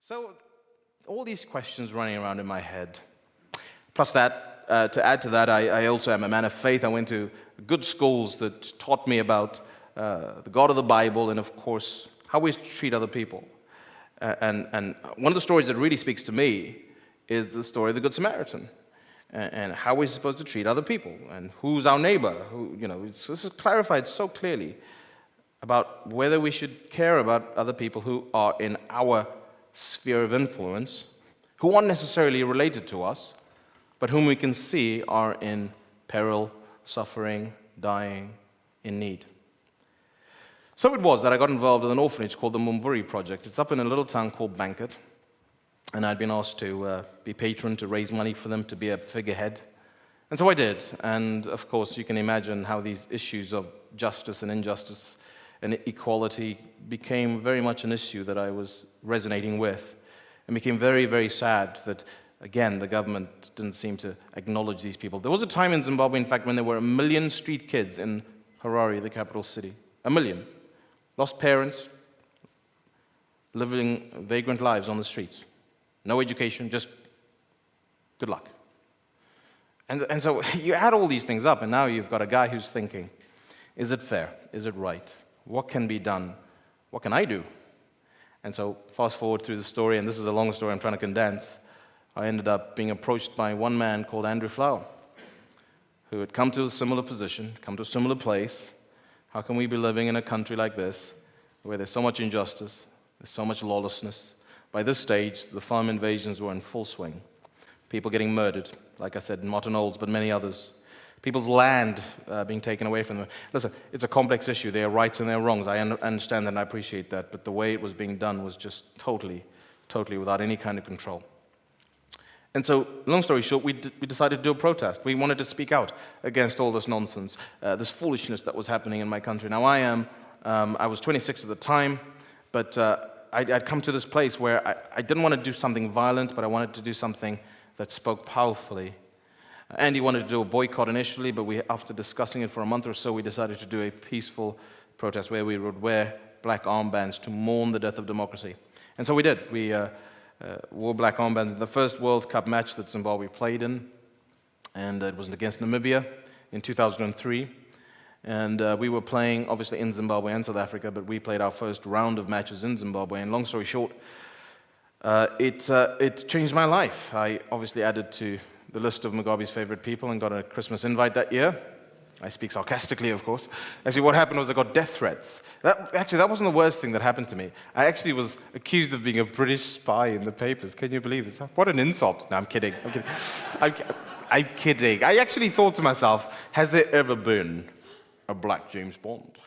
So, all these questions running around in my head. Plus that, to add to that, I also am a man of faith. I went to good schools that taught me about the God of the Bible and, of course, how we treat other people. And one of the stories that really speaks to me is the story of the Good Samaritan and how we're supposed to treat other people and who's our neighbor. This is clarified so clearly about whether we should care about other people who are in our sphere of influence, who aren't necessarily related to us, but whom we can see are in peril, suffering, dying, in need. So it was that I got involved with an orphanage called the Mumvuri Project. It's up in a little town called Banket, and I'd been asked to be patron, to raise money for them, to be a figurehead. And so I did, and of course you can imagine how these issues of justice and injustice and equality became very much an issue that I was resonating with, and became very, very sad that, again, the government didn't seem to acknowledge these people. There was a time in Zimbabwe, in fact, when there were 1 million street kids in Harare, the capital city. 1 million. Lost parents, living vagrant lives on the streets. No education, just good luck. And so you add all these things up, and now you've got a guy who's thinking, is it fair? Is it right? What can be done? What can I do? And so fast forward through the story, and this is a long story I'm trying to condense. I ended up being approached by one man called Andrew Flower, who had come to a similar position, come to a similar place. How can we be living in a country like this, where there's so much injustice, there's so much lawlessness? By this stage, the farm invasions were in full swing. People getting murdered, like I said, in Martin Olds, but many others. People's land being taken away from them. Listen, it's a complex issue. There are rights and there are wrongs. I understand that and I appreciate that, but the way it was being done was just totally without any kind of control. And so, long story short, we decided to do a protest. We wanted to speak out against all this nonsense, this foolishness that was happening in my country. Now, I was 26 at the time, but I'd come to this place where I didn't want to do something violent, but I wanted to do something that spoke powerfully. Andy wanted to do a boycott initially, but after discussing it for a month or so, we decided to do a peaceful protest where we would wear black armbands to mourn the death of democracy. And so we did. We wore black armbands in the first World Cup match that Zimbabwe played in, and it was against Namibia in 2003. And we were playing, obviously, in Zimbabwe and South Africa, but we played our first round of matches in Zimbabwe. And long story short, it changed my life. I obviously added to the list of Mugabe's favorite people and got a Christmas invite that year. I speak sarcastically, of course. Actually, what happened was I got death threats. That wasn't the worst thing that happened to me. I actually was accused of being a British spy in the papers. Can you believe this? What an insult. No, I'm kidding. I'm kidding. I actually thought to myself, has there ever been a black James Bond?